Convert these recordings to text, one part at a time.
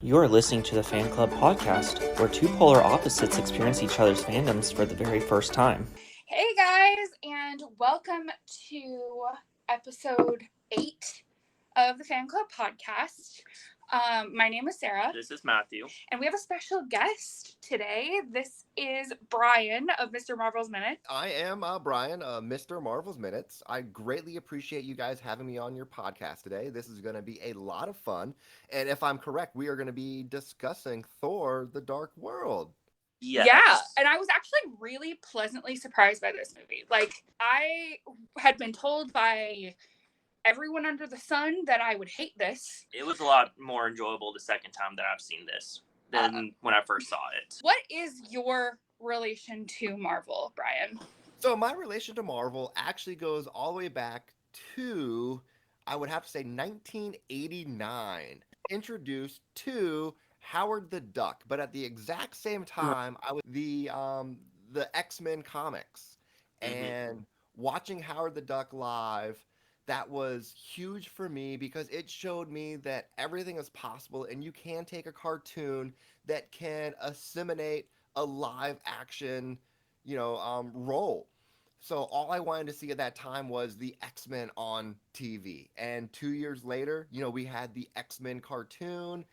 You're listening to the Fan Club Podcast, where two polar opposites experience each other's fandoms for the very first time. Hey guys, and welcome to episode 8 of the Fan Club Podcast. My name is Sarah. This is Matthew. And we have a special guest today. This is Brian of MrMarvelsMinutes. I am Brian, Mr. Marvel's Minutes. I greatly appreciate you guys having me on your podcast today. This is going to be a lot of fun. And if I'm correct, we are going to be discussing Thor, the Dark World. Yes. Yeah, and I was actually really pleasantly surprised by this movie. Like, I had been told by everyone under the sun that I would hate this. It was a lot more enjoyable the second time that I've seen this than when I first saw it. What is your relation to Marvel, Brian? So my relation to Marvel actually goes all the way back to, I would have to say, 1989. Introduced to Howard the Duck, but at the exact same time, I was the X-Men comics, and watching Howard the Duck live, that was huge for me because it showed me that everything is possible, and you can take a cartoon that can assimilate a live action, role. So all I wanted to see at that time was the X-Men on TV, and 2 years later, we had the X-Men cartoon.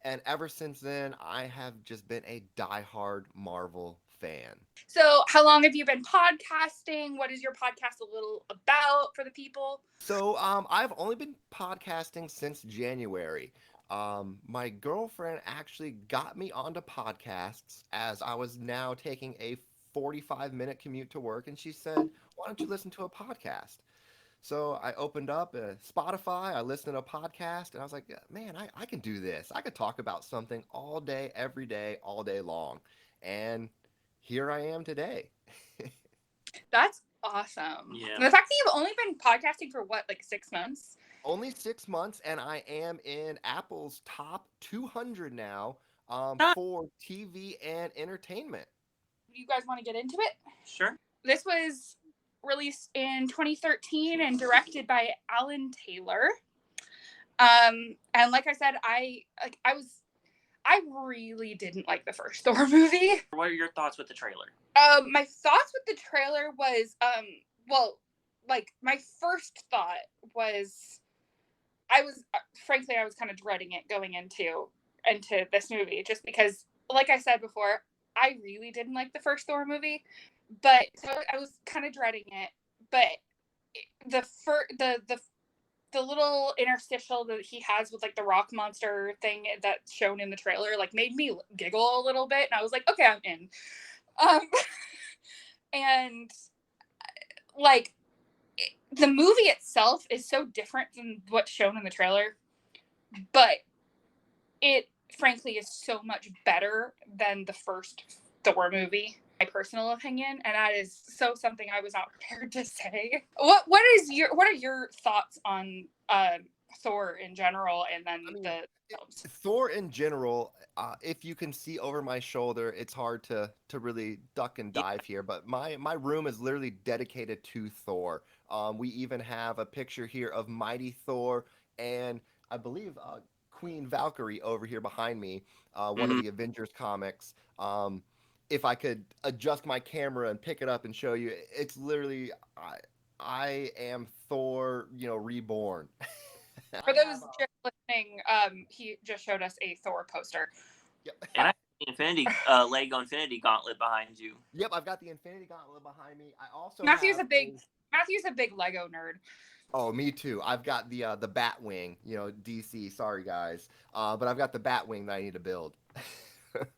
And ever since then, I have just been a diehard Marvel fan. So how long have you been podcasting? What is your podcast a little about for the people? So I've only been podcasting since January. My girlfriend actually got me onto podcasts as I was now taking a 45-minute commute to work. And she said, why don't you listen to a podcast? So I opened up Spotify, I listened to a podcast, and I was like, man, I can do this. I could talk about something all day, every day, all day long. And here I am today. That's awesome. Yeah. And the fact that you've only been podcasting for what, like 6 months? Only 6 months, and I am in Apple's top 200 now for TV and entertainment. You guys want to get into it? Sure. This was released in 2013 and directed by Alan Taylor. And like I said, I really didn't like the first Thor movie. What are your thoughts with the trailer? My thoughts with the trailer was, my first thought was, I was kind of dreading it going into this movie, just because, like I said before, I really didn't like the first Thor movie. But so I was kind of dreading it, but the little interstitial that he has with like the rock monster thing that's shown in the trailer like made me giggle a little bit, and I was like, okay, I'm in. And like the movie itself is so different than what's shown in the trailer, but it frankly is so much better than the first Thor movie. My personal opinion, and that is so something I was not prepared to say. What are your thoughts on Thor in general, and then the films? Thor in general, if you can see over my shoulder, it's hard to really duck and dive here, but my room is literally dedicated to Thor. We even have a picture here of Mighty Thor, and I believe Queen Valkyrie over here behind me, one of the Avengers comics. If I could adjust my camera and pick it up and show you, it's literally, I am Thor, reborn. For those just listening, he just showed us a Thor poster. Yep. And I have the Lego Infinity Gauntlet behind you. Yep, I've got the Infinity Gauntlet behind me. I also Matthew's a big Lego nerd. Oh, me too. I've got the Batwing, DC. Sorry guys, but I've got the Batwing that I need to build.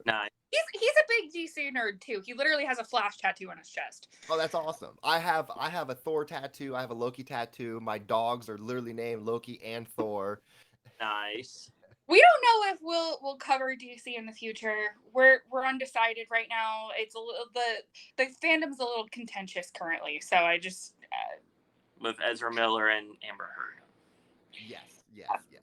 Nice. He's a big DC nerd too. He literally has a Flash tattoo on his chest. Oh, that's awesome. I have a Thor tattoo. I have a Loki tattoo. My dogs are literally named Loki and Thor. Nice. We don't know if we'll cover DC in the future. We're undecided right now. It's a little the fandom's a little contentious currently. So I just With Ezra Miller and Amber Heard. Yes.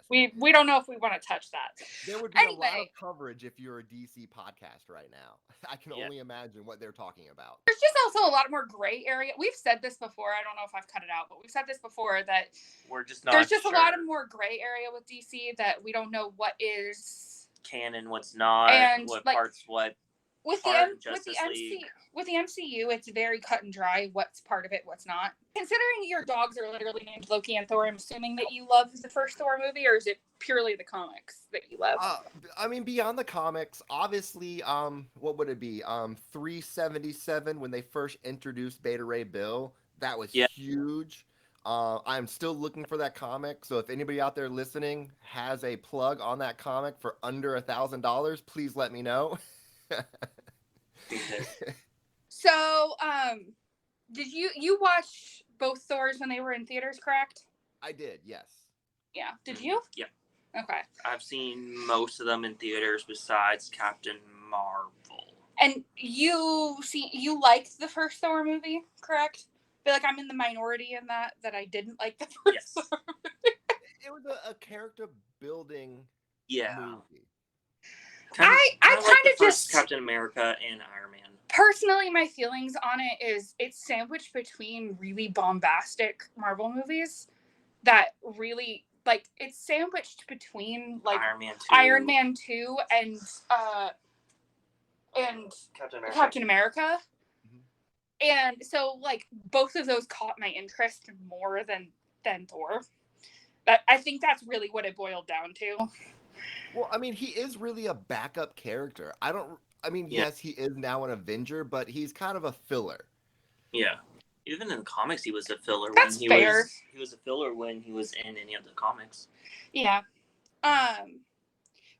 We don't know if we want to touch that. There would be a lot of coverage if you're a DC podcast right now. I can only imagine what they're talking about. There's just also a lot more gray area. We've said this before. I don't know if I've cut it out, but we've said this before that We're just not there's just sure. a lot of more gray area with DC that we don't know what is canon, what's not, And, what like, parts, what with the part M- of Justice League. with the MCU, it's very cut and dry what's part of it, what's not. Considering your dogs are literally named Loki and Thor, I'm assuming that you love the first Thor movie, or is it purely the comics that you love? I mean, beyond the comics, obviously, what would it be? 377 when they first introduced Beta Ray Bill. That was Yeah. huge. I'm still looking for that comic. So if anybody out there listening has a plug on that comic for under $1,000, please let me know. So, did you watch both Thors when they were in theaters, correct? I did, yes. Yeah. Did you? Yeah. Okay. I've seen most of them in theaters besides Captain Marvel. And you liked the first Thor movie, correct? I feel like I'm in the minority in that I didn't like the first Yes. Thor. It was a character building Yeah. movie. I like kind the of first just Captain America and Iron Man. personally, my feelings on it is it's sandwiched between really bombastic Marvel movies that really like it's sandwiched between like Iron Man 2 and Captain America. Mm-hmm. And so like both of those caught my interest more than Thor. But I think that's really what it boiled down to. Well, I mean, he is really a backup character. Yes, he is now an Avenger, but he's kind of a filler. Yeah. Even in the comics, he was a filler. That's fair. He was a filler when he was in any of the comics. Yeah.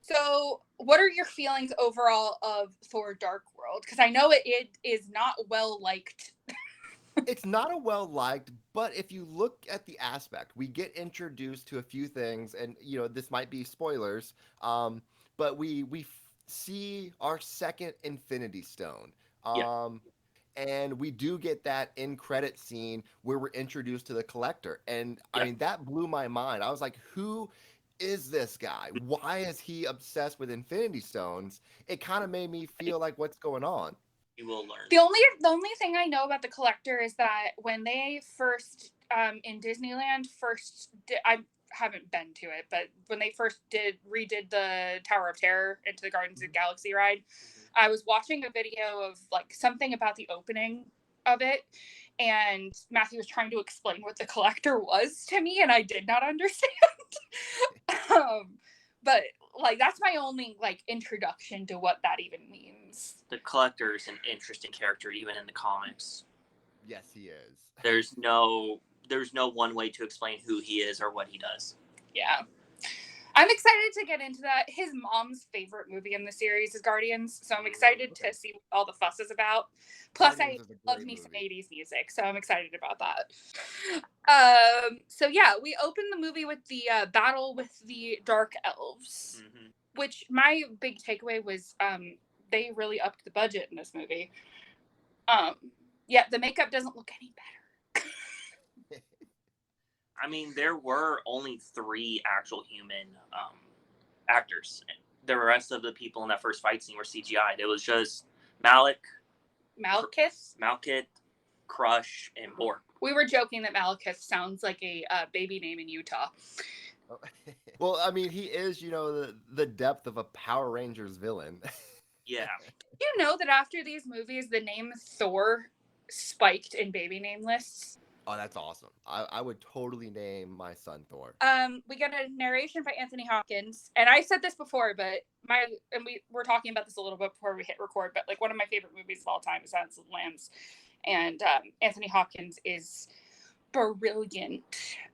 So, what are your feelings overall of Thor: Dark World? Because I know it is not well liked. It's not a well liked, but if you look at the aspect, we get introduced to a few things, and this might be spoilers. But we see our second Infinity Stone. And we do get that in credit scene where we're introduced to the Collector, and I mean that blew my mind. I was like, who is this guy? Why is he obsessed with Infinity Stones? It kind of made me feel like, what's going on? You will learn. The only thing I know about the Collector is that when they first in Disneyland I haven't been to it, but when they first redid the Tower of Terror into the Guardians of the Galaxy ride, I was watching a video of like something about the opening of it, and Matthew was trying to explain what the Collector was to me, and I did not understand. But like that's my only like introduction to what that even means. The Collector is an interesting character, even in the comics. Yes, he is. There's no one way to explain who he is or what he does. Yeah. I'm excited to get into that. His mom's favorite movie in the series is Guardians, so I'm excited to see what all the fuss is about. Plus, I love me some 80s music, so I'm excited about that. So yeah, we open the movie with the battle with the Dark Elves, which my big takeaway was they really upped the budget in this movie. Yeah, the makeup doesn't look any better. I mean, there were only 3 actual human actors. The rest of the people in that first fight scene were CGI'd. It was just Malekith, Crush, and Borg. We were joking that Malekith sounds like a baby name in Utah. Well, I mean, he is, the depth of a Power Rangers villain. Yeah. You know that after these movies, the name Thor spiked in baby name lists? Oh, that's awesome. I would totally name my son Thor. We got a narration by Anthony Hopkins, and I said this before, but we were talking about this a little bit before we hit record, but like one of my favorite movies of all time is Silence of the Lambs, and Anthony Hopkins is brilliant.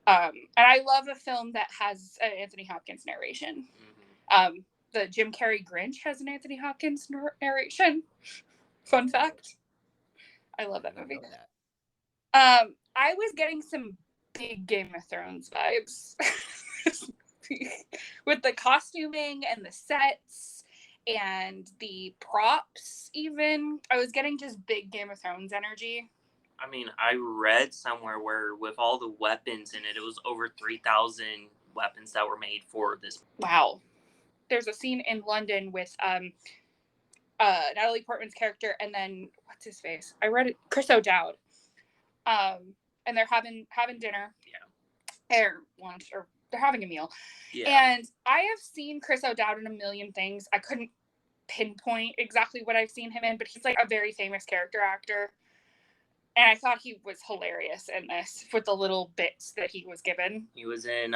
And I love a film that has an Anthony Hopkins narration. The Jim Carrey Grinch has an Anthony Hopkins narration. Fun fact. I love that movie. I was getting some big Game of Thrones vibes with the costuming and the sets and the props even. I was getting just big Game of Thrones energy. I mean, I read somewhere where with all the weapons in it, it was over 3,000 weapons that were made for this. Wow. There's a scene in London with Natalie Portman's character and then, what's his face? I read it, Chris O'Dowd. And they're having dinner, or lunch, or having a meal. Yeah. And I have seen Chris O'Dowd in a million things. I couldn't pinpoint exactly what I've seen him in, but he's like a very famous character actor. And I thought he was hilarious in this with the little bits that he was given. He was in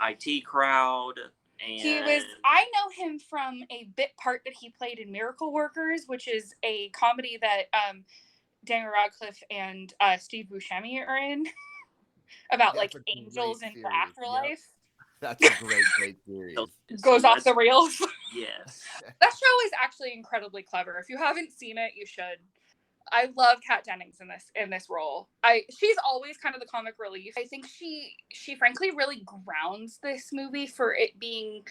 IT Crowd. And I know him from a bit part that he played in Miracle Workers, which is a comedy that Daniel Radcliffe and Steve Buscemi are in about like angels in the afterlife. Yep. That's a great series. Goes off the rails. Yes. That show is actually incredibly clever. If you haven't seen it, you should. I love Kat Dennings in this role. She's always kind of the comic relief. I think she frankly really grounds this movie for it being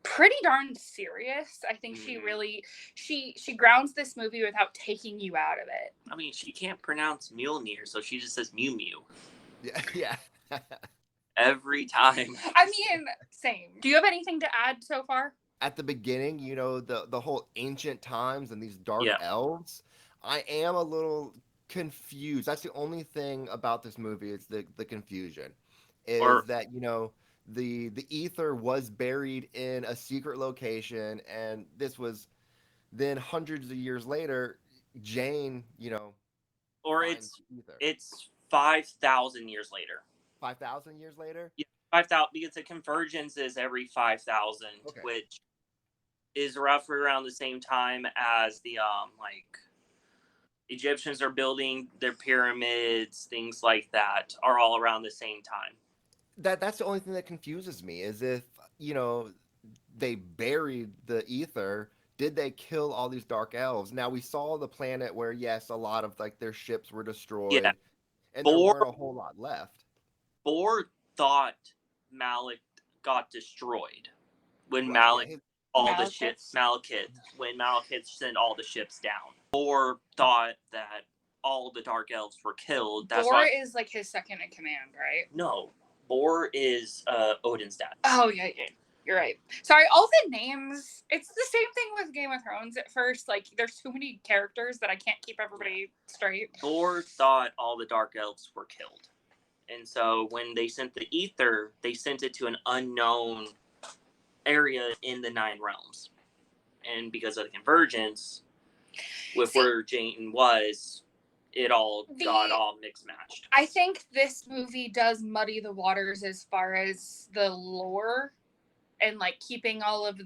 pretty darn serious. I think she really she grounds this movie without taking you out of it. I mean, she can't pronounce Mjolnir, so she just says Mew Mew. Yeah. Every time. I mean, same. Do you have anything to add so far? At the beginning, the whole ancient times and these dark elves, I am a little confused. That's the only thing about this movie is the confusion. That the ether was buried in a secret location, and this was then hundreds of years later, Jane, or it's 5,000 years later. 5,000 years later? Yeah, 5,000, because the convergence is every 5,000, which is roughly around the same time as the Egyptians are building their pyramids, things like that are all around the same time. That's the only thing that confuses me is if, they buried the ether, did they kill all these dark elves? Now we saw the planet where, yes, a lot of like their ships were destroyed and there weren't a whole lot left. Thor thought Malekith got destroyed when when Malekith sent all the ships down. Thor thought that all the Dark Elves were killed. Thor is like his second in command, right? No, Thor is Odin's dad. Oh yeah, you're right. Sorry, all the names. It's the same thing with Game of Thrones at first. Like, there's too many characters that I can't keep everybody straight. Thor thought all the Dark Elves were killed. And so when they sent the ether, they sent it to an unknown area in the Nine Realms. And because of the convergence, where Jane was, it all got all mixed matched. I think this movie does muddy the waters as far as the lore and like keeping all of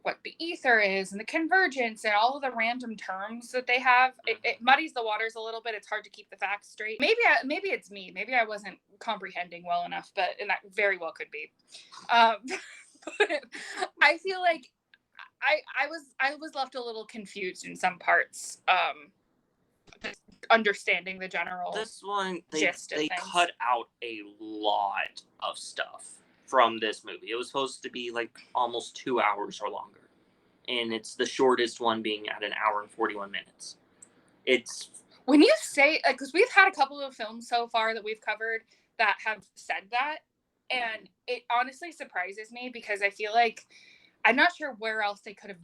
what the ether is and the convergence and all of the random terms that they have. It muddies the waters a little bit. It's hard to keep the facts straight. Maybe it's me. Maybe I wasn't comprehending well enough, and that very well could be. But I feel like I was left a little confused in some parts. Understanding the general. This one, they cut out a lot of stuff from this movie. It was supposed to be like almost 2 hours or longer. And it's the shortest one being at 1 hour and 41 minutes. It's... When you say... Because we've had a couple of films so far that we've covered that have said that. And it honestly surprises me because I feel like... I'm not sure where else they could have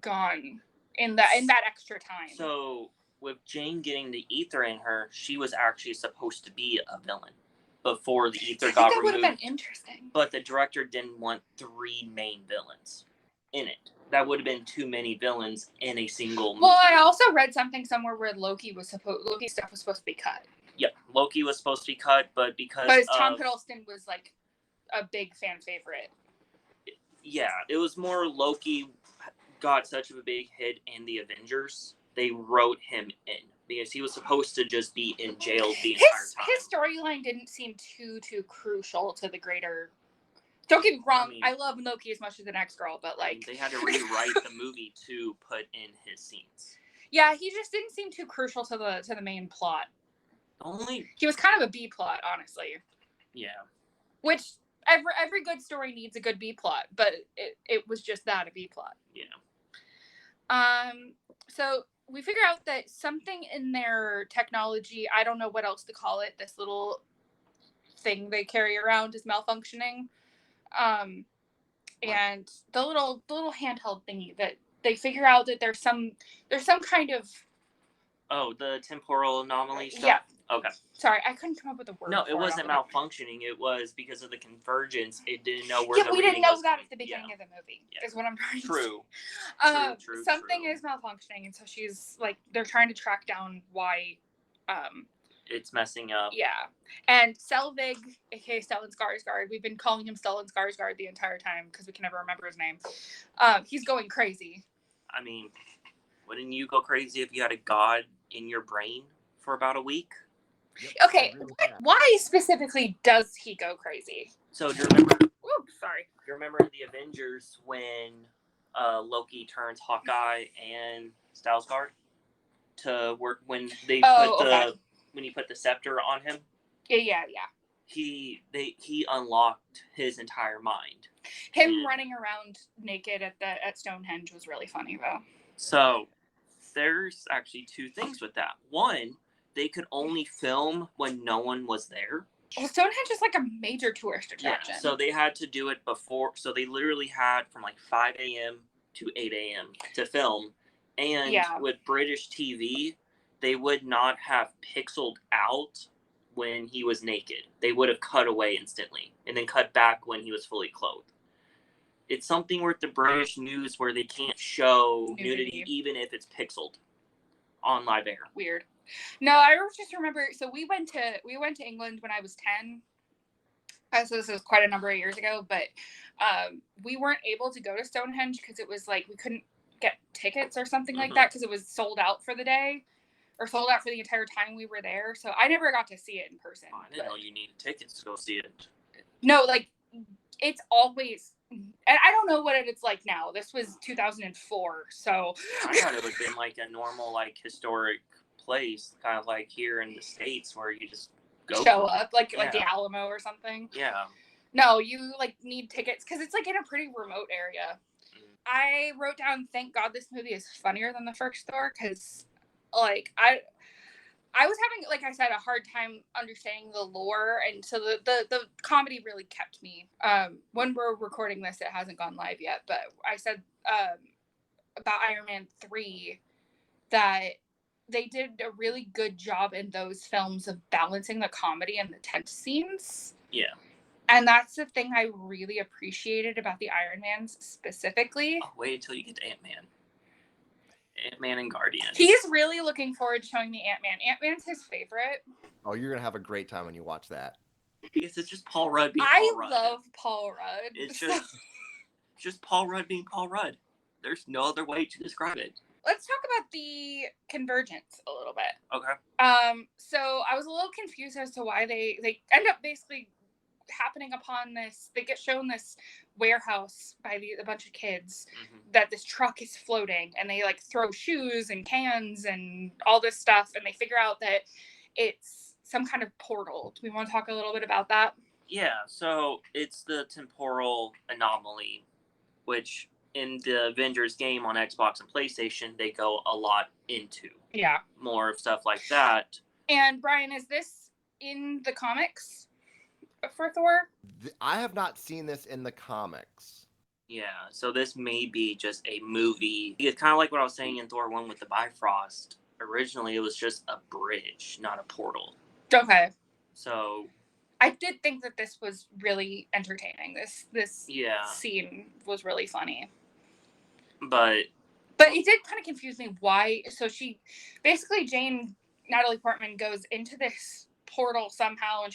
gone in that extra time. So, with Jane getting the ether in her, she was actually supposed to be a villain before the ether got removed. That would have been interesting. But the director didn't want 3 main villains in it. That would have been too many villains in a single movie. Well, I also read something somewhere where Loki stuff was supposed to be cut. Yep, Loki was supposed to be cut, but Tom Hiddleston was like a big fan favorite. Yeah, it was more Loki got such a big hit in the Avengers. They wrote him in because he was supposed to just be in jail the entire time. His storyline didn't seem too crucial to the greater. Don't get me wrong, I love Loki as much as the next girl, but like they had to rewrite the movie to put in his scenes. Yeah, he just didn't seem too crucial to the main plot. He was kind of a B plot, honestly. Yeah. Which every good story needs a good B plot, but it was just that, a B plot. Yeah. So we figure out that something in their technology, I don't know what else to call it, this little thing they carry around is malfunctioning. And the little handheld thingy that they figure out that there's some kind of the temporal anomaly stuff. Yeah, Okay. Sorry, I couldn't come up with a word. No, for it wasn't off malfunctioning. It was because of the convergence. It didn't know where yeah, the we reading didn't know was that coming. at the beginning of the movie. Yeah. Is what I'm trying to True. say. True. Something is malfunctioning, and so she's like, they're trying to track down why. It's messing up. Yeah, and Selvig, aka Stellan Skarsgård, we've been calling him Stellan Skarsgård the entire time because we can never remember his name. He's going crazy. I mean, wouldn't you go crazy if you had a god in your brain for about a week? Yep, Okay, why specifically does he go crazy? So do you remember? Whoop, sorry. You remember in the Avengers when Loki turns Hawkeye and Skarsgård to work when they when he put the scepter on him? Yeah. He unlocked his entire mind. Him running around naked at Stonehenge was really funny though. So there's actually two things with that. One, they could only film when no one was there. Well, Stonehenge is like a major tourist attraction. Yeah, so they had to do it before. So they literally had from like 5 a.m. to 8 a.m. to film. And with British TV, they would not have pixeled out when he was naked. They would have cut away instantly and then cut back when he was fully clothed. It's something with the British news where they can't show nudity even if it's pixeled on live air. Weird. No, I just remember. So we went to England when I was 10. So this was quite a number of years ago, but we weren't able to go to Stonehenge because it was like we couldn't get tickets or something like that because it was sold out for the day or sold out for the entire time we were there. So I never got to see it in person. I didn't know you needed tickets to go see it. No, like it's always, and I don't know what it's like now. This was 2004, so I thought it would have been like a normal, like historic place, kind of like here in the States where you just show up, like the Alamo or something. Yeah. No, you like need tickets because it's like in a pretty remote area. I wrote down, thank God this movie is funnier than the first Thor, because like I was having, like I said, a hard time understanding the lore, and so the comedy really kept me. When we're recording this, it hasn't gone live yet, but I said about Iron Man 3 that they did a really good job in those films of balancing the comedy and the tense scenes. Yeah. And that's the thing I really appreciated about the Iron Mans specifically. Oh, wait until you get to Ant-Man. Ant-Man and Guardians. He's really looking forward to showing me Ant-Man. Ant-Man's his favorite. Oh, you're going to have a great time when you watch that. Because it's just Paul Rudd being Paul Rudd. I love Paul Rudd. It's just Paul Rudd being Paul Rudd. There's no other way to describe it. Let's talk about the convergence a little bit. Okay. So I was a little confused as to why they end up basically happening upon this. They get shown this warehouse by a bunch of kids that this truck is floating, and they like throw shoes and cans and all this stuff, and they figure out that it's some kind of portal. Do we want to talk a little bit about that? Yeah, so it's the temporal anomaly, which in the Avengers game on Xbox and PlayStation, they go a lot into. Yeah. More of stuff like that. And Brian, is this in the comics for Thor? I have not seen this in the comics. Yeah, so this may be just a movie. It's kind of like what I was saying in Thor 1 with the Bifrost. Originally, it was just a bridge, not a portal. Okay. So I did think that this was really entertaining. This scene was really funny. But it did kind of confuse me why. So Natalie Portman goes into this portal somehow, and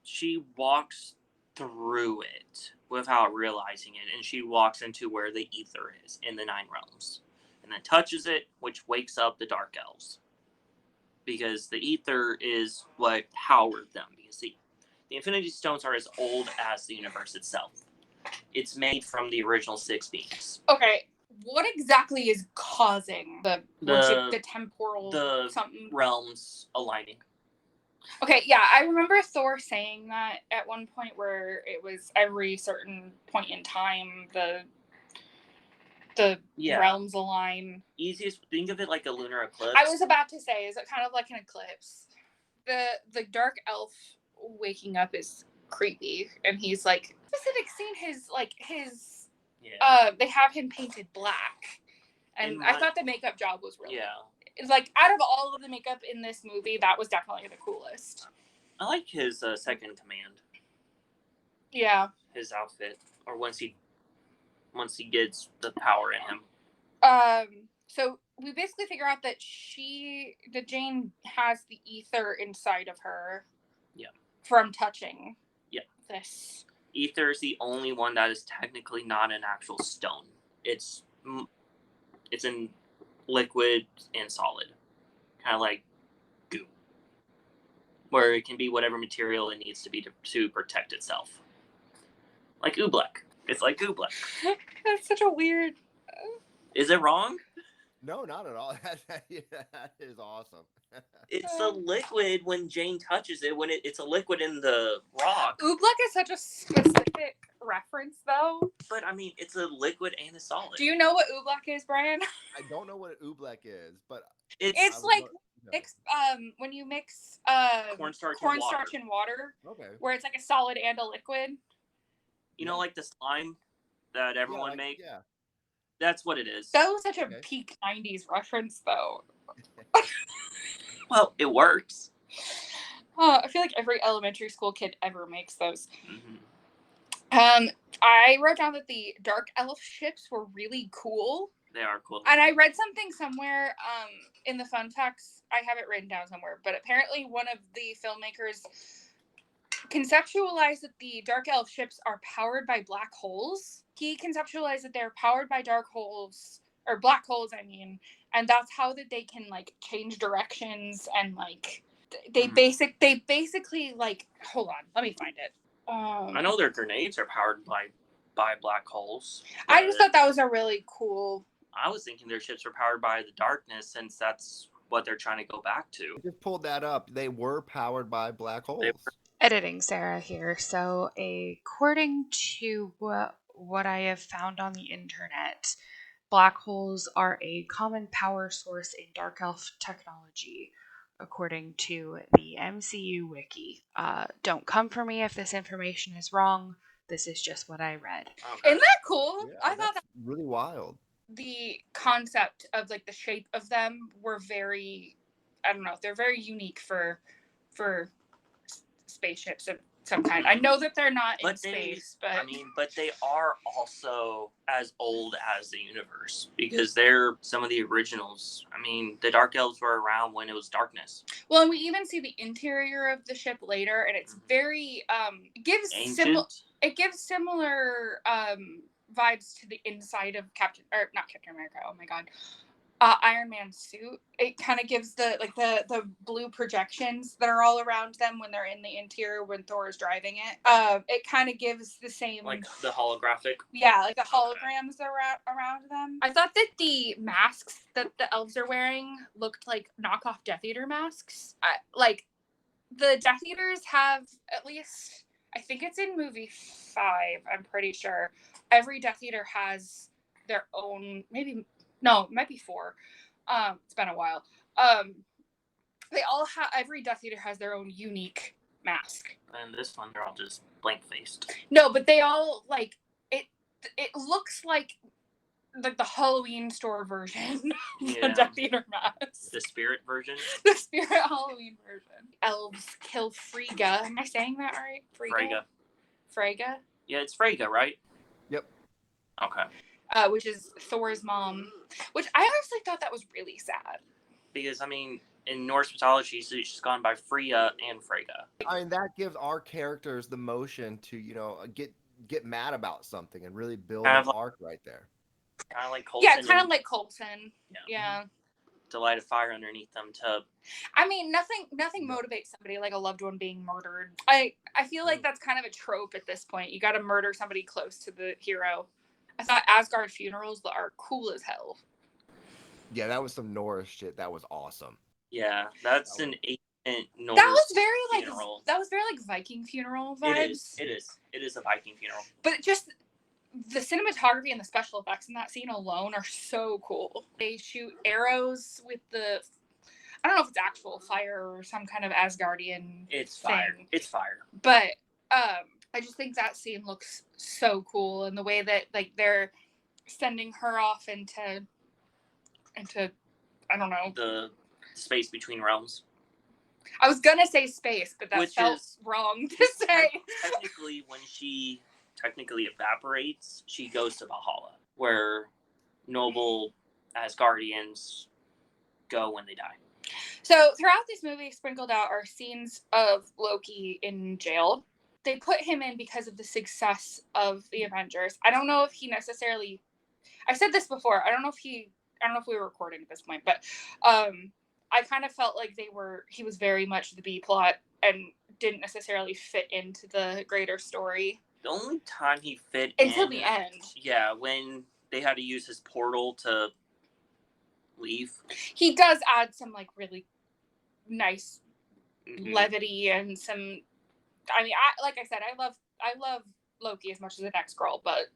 she walks through it without realizing it, and she walks into where the ether is in the Nine Realms, and then touches it, which wakes up the Dark Elves, because the ether is what powered them. Because the Infinity Stones are as old as the universe itself. It's made from the original 6 beings. Okay, what exactly is causing the temporal something realms aligning? Okay, yeah, I remember Thor saying that at one point where it was every certain point in time the realms align. Easiest, think of it like a lunar eclipse. I was about to say, is it kind of like an eclipse? The Dark Elf waking up is creepy, and he's like, specific scene, they have him painted black, and I thought the makeup job was really It's like, out of all of the makeup in this movie, that was definitely the coolest. I like his second command. Yeah. His outfit, or once he gets the power in him. So we basically figure out that Jane has the ether inside of her. Yeah. From touching. Yeah. This. Ether is the only one that is technically not an actual stone. It's in liquid and solid, kind of like goo, where it can be whatever material it needs to be to protect itself. Like oobleck. It's like oobleck. That's such a weird. Is it wrong? No, not at all. That is awesome. It's a liquid when Jane touches it. When it's a liquid in the rock. Oobleck is such a specific reference, though. But I mean, it's a liquid and a solid. Do you know what oobleck is, Brian? I don't know what an oobleck is, but It's like when you mix cornstarch and water. Okay. Where it's like a solid and a liquid. You know, like the slime that everyone makes? Yeah. That's what it is. That was such a peak 90s reference, though. Well, it works. I feel like every elementary school kid ever makes those. Mm-hmm. I wrote down that the Dark Elf ships were really cool. They are cool. And I read something somewhere in the fun facts. I have it written down somewhere. But apparently one of the filmmakers conceptualized that the Dark Elf ships are powered by black holes. He conceptualized that they're powered by dark holes, or black holes, I mean, and that's how that they can like change directions and like they basically like, hold on, let me find it. I know their grenades are powered by black holes. I just thought that was a really cool. I was thinking their ships were powered by the darkness, since that's what they're trying to go back to. I just pulled that up. They were powered by black holes. Editing Sarah here. So according to what I have found on the internet, black holes are a common power source in Dark Elf technology, according to the MCU wiki. Don't come for me if this information is wrong. This is just what I read. Okay. Isn't that cool? Yeah, I thought that's really wild. The concept of like the shape of them were very, I don't know, they're very unique for spaceships of some kind. I know that they're not in space, but but they are also as old as the universe, because they're some of the originals. I mean, the Dark Elves were around when it was darkness. Well, and we even see the interior of the ship later, and it's very it gives similar vibes to the inside of not Captain America. Oh my God. Iron Man's suit. It kind of gives the blue projections that are all around them when they're in the interior when Thor is driving it. It kind of gives the same, like the holographic. Yeah, like the holograms around them. I thought that the masks that the elves are wearing looked like knockoff Death Eater masks. Like the Death Eaters have, at least I think it's in movie 5. I'm pretty sure every Death Eater has their own. No, it might be 4. It's been a while. They all have, every Death Eater has their own unique mask. And this one, they're all just blank faced. No, but they all like it. It looks like the Halloween store version of the Death Eater mask. The spirit version. The spirit Halloween version. Elves kill Frigga. Am I saying that right? Frigga. Yeah, it's Frigga, right? Yep. Okay. Which is Thor's mom. Which I honestly thought that was really sad. Because, I mean, in Norse mythology, she's gone by Freya and Frigga. I mean, that gives our characters the motion to, get mad about something and really build an arc right there. Kind of like Coulson. Yeah, kind of like Coulson. Yeah. To light a fire underneath them to... I mean, nothing motivates somebody like a loved one being murdered. I feel like that's kind of a trope at this point. You got to murder somebody close to the hero. I thought Asgard funerals are cool as hell. Yeah, that was some Norse shit. That was awesome. Yeah, that's an ancient Norse That was very funeral. like Viking funeral vibes. It is a Viking funeral. But just the cinematography and the special effects in that scene alone are so cool. They shoot arrows with I don't know if it's actual fire or some kind of Asgardian It's thing. fire. It's fire. But I just think that scene looks so cool, and the way that like they're sending her off into I don't know. The space between realms. I was gonna say space, but that Which felt is wrong to say. Technically, when she technically evaporates, she goes to Valhalla, where noble Asgardians go when they die. So throughout this movie, sprinkled out are scenes of Loki in jail. They put him in because of the success of the Avengers. I don't know if he necessarily. I said this before. I don't know if we were recording at this point, but I kind of felt like he was very much the B plot and didn't necessarily fit into the greater story. The only time he fit until in, the end. Yeah, when they had to use his portal to leave. He does add some like really nice levity and some. I mean, like I said, I love Loki as much as the next girl, but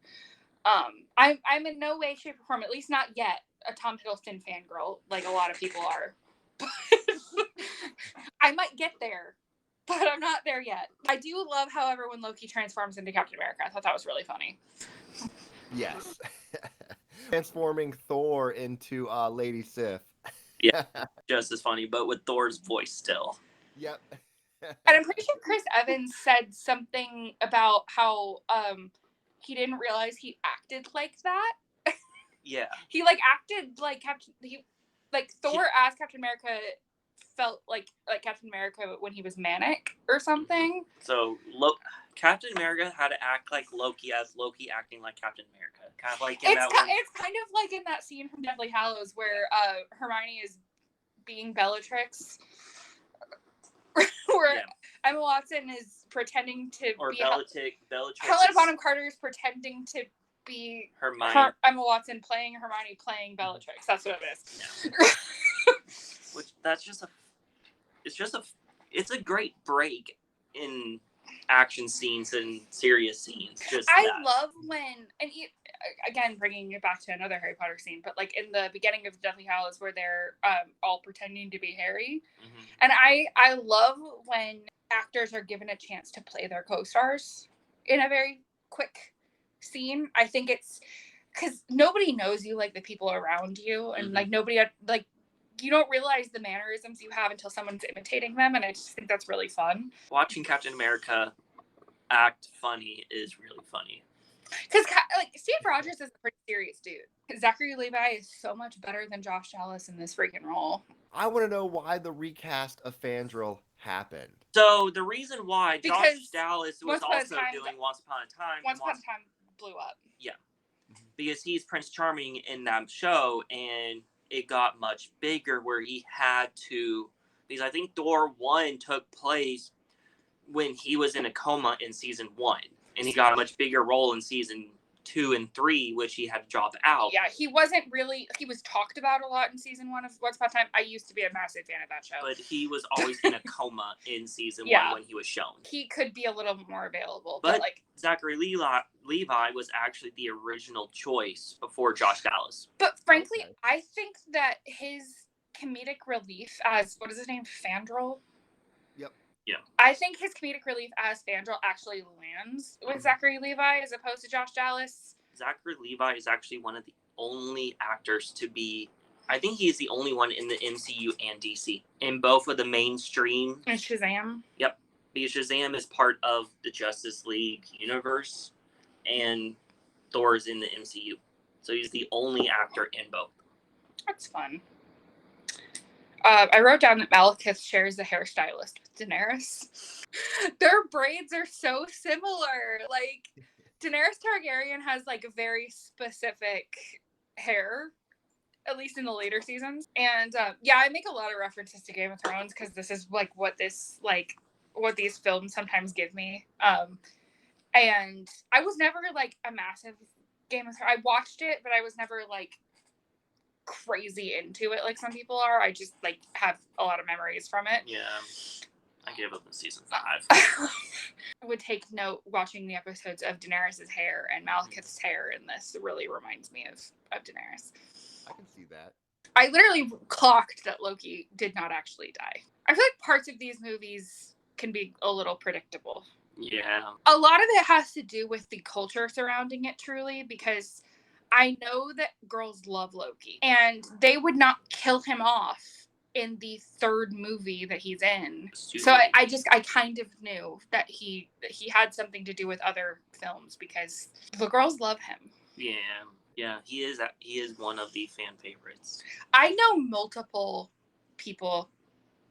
I'm in no way, shape, or form, at least not yet, a Tom Hiddleston fangirl like a lot of people are. I might get there, but I'm not there yet. I do love, however, when Loki transforms into Captain America. I thought that was really funny. Yes. Transforming Thor into Lady Sif. Yeah, just as funny, but with Thor's voice still. Yep. And I'm pretty sure Chris Evans said something about how he didn't realize he acted like that. Yeah. He like acted like Thor as Captain America felt like Captain America when he was manic or something. So Captain America had to act like Loki as Loki acting like Captain America. Kind of like It's kind of like in that scene from Deathly Hallows where Hermione is being Bellatrix. Where Emma Watson is pretending to be Bellatrix. Helena Bonham Carter is pretending to be Hermione. Emma Watson playing Hermione playing Bellatrix. That's what it is. Yeah. Which it's a great break in action scenes and serious scenes. I love when, and again, bringing it back to another Harry Potter scene, but like in the beginning of Deathly Hallows where they're all pretending to be Harry. Mm-hmm. And I love when actors are given a chance to play their co-stars in a very quick scene. I think it's because nobody knows you like the people around you, and like nobody like you don't realize the mannerisms you have until someone's imitating them, and I just think that's really fun. Watching Captain America act funny is really funny. Because like Steve Rogers is a pretty serious dude. Zachary Levi is so much better than Josh Dallas in this freaking role. I want to know why the recast of Fandral happened. So the reason why Josh Dallas was also doing Once Upon a Time. Once Upon a Time blew up. Yeah. Because he's Prince Charming in that show, and it got much bigger where he had to, because I think Thor 1 took place when he was in a coma in season 1, and he got a much bigger role in season 2 and 3, which he had to drop out. Yeah, he was talked about a lot in season 1 of Once Upon a Time. I used to be a massive fan of that show. But he was always in a coma in season 1 when he was shown. He could be a little more available. But like Zachary Levi was actually the original choice before Josh Dallas. But frankly, I think that his comedic relief as, what is his name, Fandral? Yep. Yeah. I think his comedic relief as Fandral actually lands with Zachary Levi as opposed to Josh Dallas. Zachary Levi is actually one of the only actors to be, I think he is the only one in the MCU and DC. In both of the mainstream. And Shazam. Yep. Because Shazam is part of the Justice League universe, and Thor is in the MCU. So he's the only actor in both. That's fun. I wrote down that Malekith shares a hairstylist with Daenerys. Their braids are so similar. Like, Daenerys Targaryen has, like, a very specific hair, at least in the later seasons. And, I make a lot of references to Game of Thrones because this is, like, what these films sometimes give me. And I was never, like, a massive Game of Thrones. I watched it, but I was never, like, crazy into it like some people are. I just like have a lot of memories from it. Yeah, I gave up in season 5. I would take note watching the episodes of Daenerys' hair, and Malekith's hair in this really reminds me of Daenerys. I can see that. I literally clocked that Loki did not actually die. I feel like parts of these movies can be a little predictable. Yeah. A lot of it has to do with the culture surrounding it, truly, because I know that girls love Loki, and they would not kill him off in the third movie that he's in. So I kind of knew that he had something to do with other films because the girls love him. Yeah, he is one of the fan favorites. I know multiple people,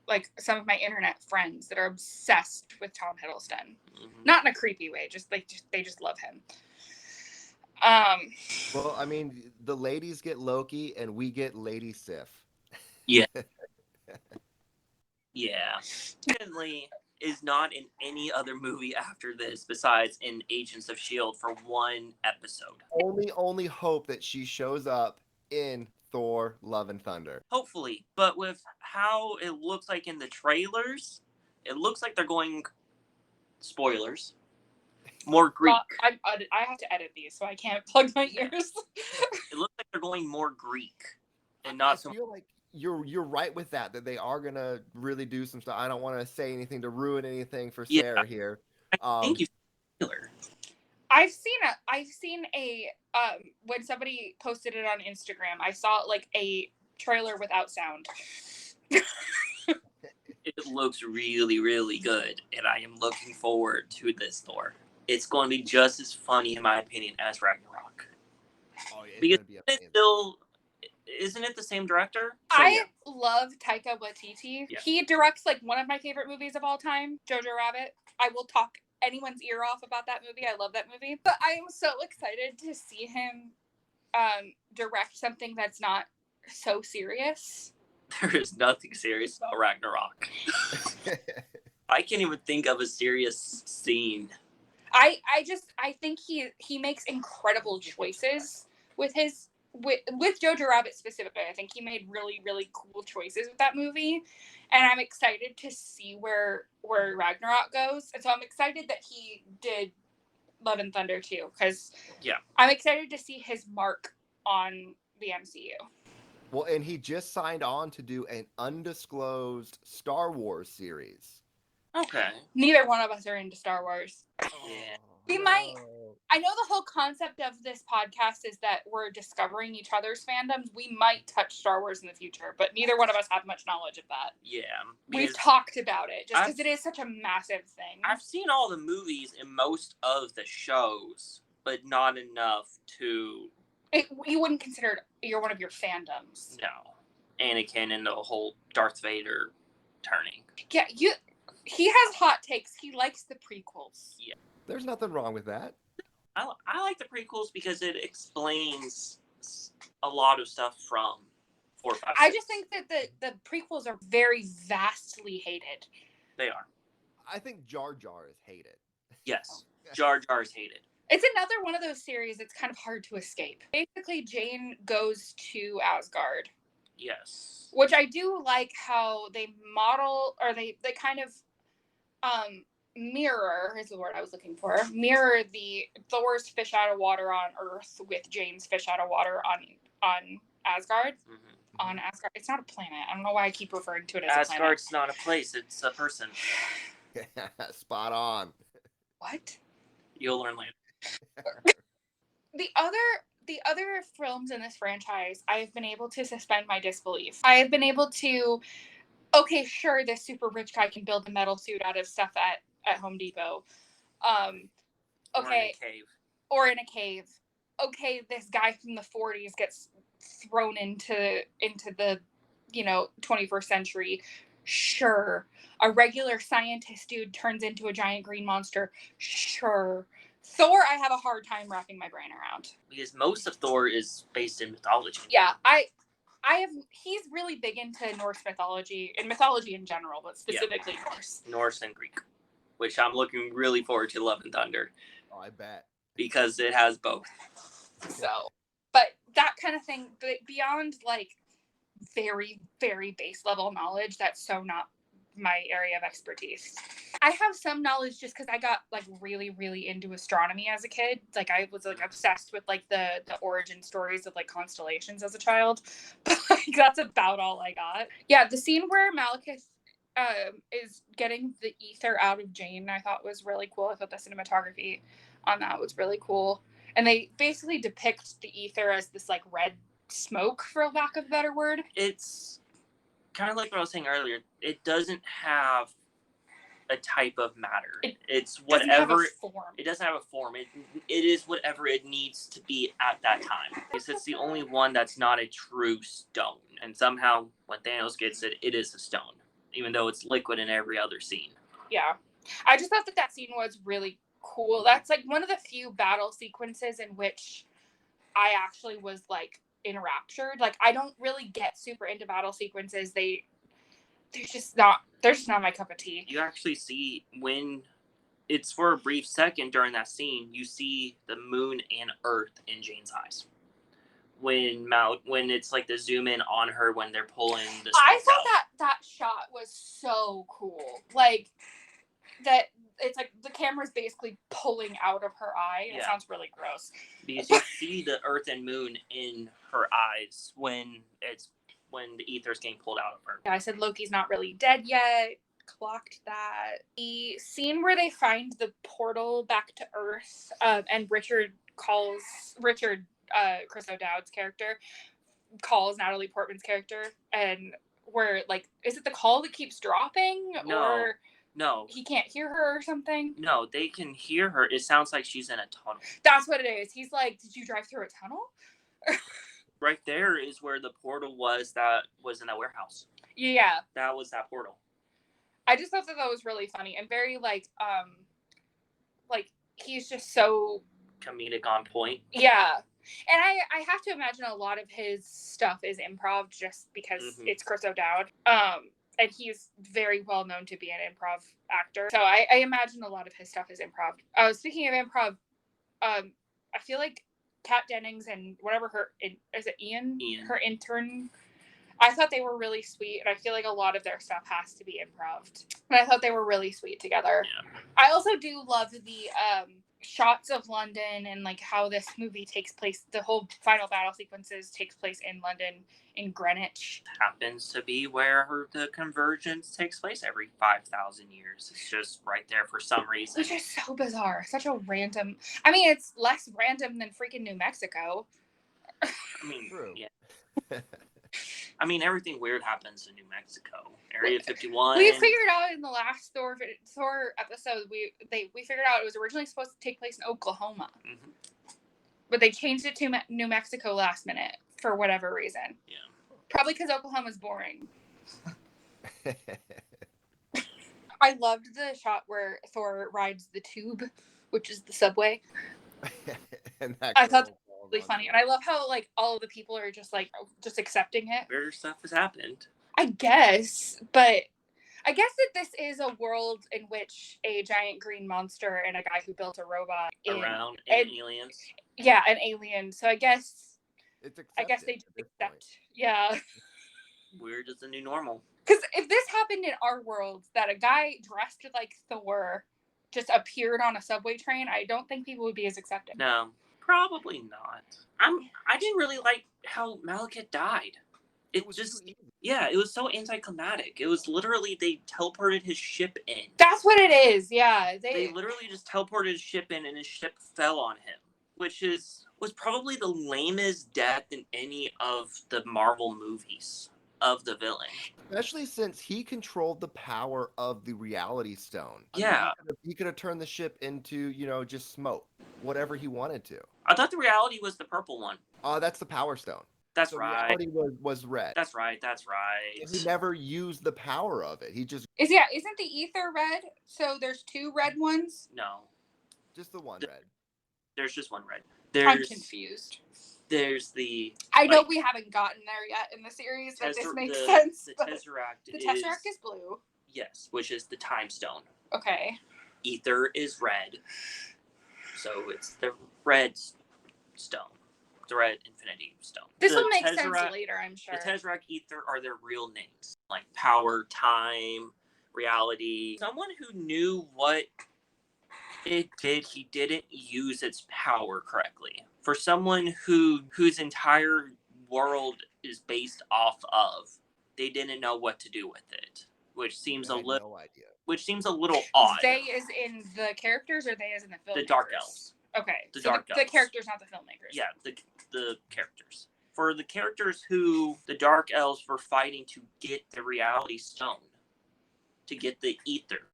like some of my internet friends, that are obsessed with Tom Hiddleston. Mm-hmm. Not in a creepy way, just like they just love him. Well, I mean, the ladies get Loki and we get Lady Sif. Yeah. Yeah. Definitely is not in any other movie after this besides in Agents of S.H.I.E.L.D. for one episode. Only hope that she shows up in Thor Love and Thunder. Hopefully. But with how it looks like in the trailers, it looks like they're going, spoilers, more Greek. I have to edit these, so I can't plug my ears. It looks like they're going more Greek and not so. I feel like you're right with that they are gonna really do some stuff. I don't want to say anything to ruin anything for Sarah here. Thank you. I've seen a when somebody posted it on Instagram, I saw like a trailer without sound. It looks really, really good, and I am looking forward to this Thor. It's going to be just as funny, in my opinion, as Ragnarok. Oh yeah, because isn't it the same director? So, I love Taika Waititi. Yeah. He directs like one of my favorite movies of all time, Jojo Rabbit. I will talk anyone's ear off about that movie. I love that movie. But I am so excited to see him direct something that's not so serious. There is nothing serious about Ragnarok. I can't even think of a serious scene. I think he makes incredible choices with his with Jojo Rabbit specifically. I think he made really, really cool choices with that movie. And I'm excited to see where Ragnarok goes. And so I'm excited that he did Love and Thunder too, because I'm excited to see his mark on the MCU. Well, and he just signed on to do an undisclosed Star Wars series. Okay. Neither one of us are into Star Wars. Yeah. We might. I know the whole concept of this podcast is that we're discovering each other's fandoms. We might touch Star Wars in the future, but neither one of us have much knowledge of that. Yeah. We've talked about it just because it is such a massive thing. I've seen all the movies and most of the shows, but not enough to... You wouldn't consider you're one of your fandoms. No. Anakin and the whole Darth Vader turning. Yeah, he has hot takes. He likes the prequels. Yeah. There's nothing wrong with that. I like the prequels because it explains a lot of stuff from 4, 5, 6. I just think that the prequels are very vastly hated. They are. I think Jar Jar is hated. Yes, Jar Jar is hated. It's another one of those series that's kind of hard to escape. Basically, Jane goes to Asgard. Yes. Which I do like how they model, or they kind of mirror is the word I was looking for. Mirror the Thor's fish out of water on Earth with Jane's fish out of water on Asgard. Mm-hmm. On Asgard, it's not a planet. I don't know why I keep referring to it as a planet. Asgard's not a place; it's a person. Spot on. What? You'll learn later. The other films in this franchise, I have been able to suspend my disbelief. I have been able to, okay, sure, this super rich guy can build a metal suit out of stuff at Home Depot. Okay. Or in a cave. Okay, this guy from the 40s gets thrown into the 21st century. Sure. A regular scientist dude turns into a giant green monster. Sure. Thor, I have a hard time wrapping my brain around. Because most of Thor is based in mythology. Yeah, he's really big into Norse mythology, and mythology in general, but specifically Norse. Norse and Greek, which I'm looking really forward to Love and Thunder. Oh, I bet. Because it has both. So, but that kind of thing, but beyond like very, very base level knowledge, that's so not my area of expertise. I have some knowledge just because I got like really, really into astronomy as a kid. Like I was like obsessed with like the origin stories of like constellations as a child. But like, that's about all I got. Yeah, the scene where Malekith is getting the ether out of Jane, I thought was really cool. I thought the cinematography on that was really cool. And they basically depict the ether as this like red smoke, for lack of a better word. It's kind of like what I was saying earlier. It doesn't have a type of matter. It's whatever. Doesn't have a form. It doesn't have a form. It is whatever it needs to be at that time. It's the only one that's not a true stone. And somehow, when Thanos gets it, it is a stone, even though it's liquid in every other scene. Yeah. I just thought that scene was really cool. That's like one of the few battle sequences in which I actually was like enraptured. Like, I don't really get super into battle sequences. They're just not my cup of tea. You actually see, when it's for a brief second during that scene, you see the moon and Earth in Jane's eyes. When it's like the zoom in on her when they're pulling the smoke I thought out. that shot was so cool. Like, that it's like the camera's basically pulling out of her eye. It sounds really gross. Because you see the Earth and moon in her eyes when the ether's getting pulled out of her. I said Loki's not really dead yet. Clocked that. The scene where they find the portal back to Earth, and Richard, Chris O'Dowd's character, calls Natalie Portman's character, and where, like, is it the call that keeps dropping? Or no, he can't hear her or something? No, they can hear her. It sounds like she's in a tunnel. That's what it is. He's like, did you drive through a tunnel? Right there is where the portal was that was in that warehouse. Yeah. That was that portal. I just thought that was really funny and very, like he's just so comedic on point. Yeah. And I have to imagine a lot of his stuff is improv just because it's Chris O'Dowd. And he's very well known to be an improv actor. So I imagine a lot of his stuff is improv. Speaking of improv, I feel like Kat Dennings and whatever is it Ian? Her intern. I thought they were really sweet, and I feel like a lot of their stuff has to be improv. And I thought they were really sweet together. Yeah. I also do love the shots of London and like how this movie takes place. The whole final battle sequences takes place in London, in Greenwich. Happens to be where the convergence takes place every 5,000 years. It's just right there for some reason. Which is so bizarre. Such a random. I mean, it's less random than freaking New Mexico. I mean, true. Yeah. I mean, everything weird happens in New Mexico. Area 51. We figured out in the last Thor episode, we figured out it was originally supposed to take place in Oklahoma. Mm-hmm. But they changed it to New Mexico last minute for whatever reason. Yeah. Probably because Oklahoma's boring. I loved the shot where Thor rides the tube, which is the subway. I thought really funny, and I love how like all of the people are just accepting it. Weird stuff has happened, I guess, but I guess that this is a world in which a giant green monster and a guy who built a robot around aliens. Yeah, an alien. So I guess they just accept. Yeah. Weird is the new normal. Because if this happened in our world, that a guy dressed like Thor just appeared on a subway train, I don't think people would be as accepting. No. Probably not. I didn't really like how Malekith died. It was just, it was so anticlimactic. It was literally, they teleported his ship in. That's what it is, yeah. They literally just teleported his ship in and his ship fell on him, which was probably the lamest death in any of the Marvel movies of the villain. Especially since he controlled the power of the reality stone. Yeah. He could have turned the ship into, just smoke. Whatever he wanted to. I thought the reality was the purple one. That's the power stone. That's right. Reality was red. That's right. He never used the power of it. He just... Isn't the ether red? So there's two red ones? No. Just the one red. There's just one red. I'm confused. There's the... I know we haven't gotten there yet in the series, but this makes sense. The Tesseract is blue. Yes, which is the time stone. Okay. Ether is red. So it's the red stone. The red infinity stone. This will make sense later, I'm sure. The Tesseract, Ether are their real names. Like power, time, reality. Someone who knew what it did, he didn't use its power correctly. For someone whose entire world is based off of, they didn't know what to do with it. Which seems a little odd. They is in the characters, or they is in the film? The Dark Elves. Okay. The So Dark the Elves. characters, not the filmmakers. Yeah, the characters. For the characters who the Dark Elves were fighting to get the Reality Stone, to get the ether,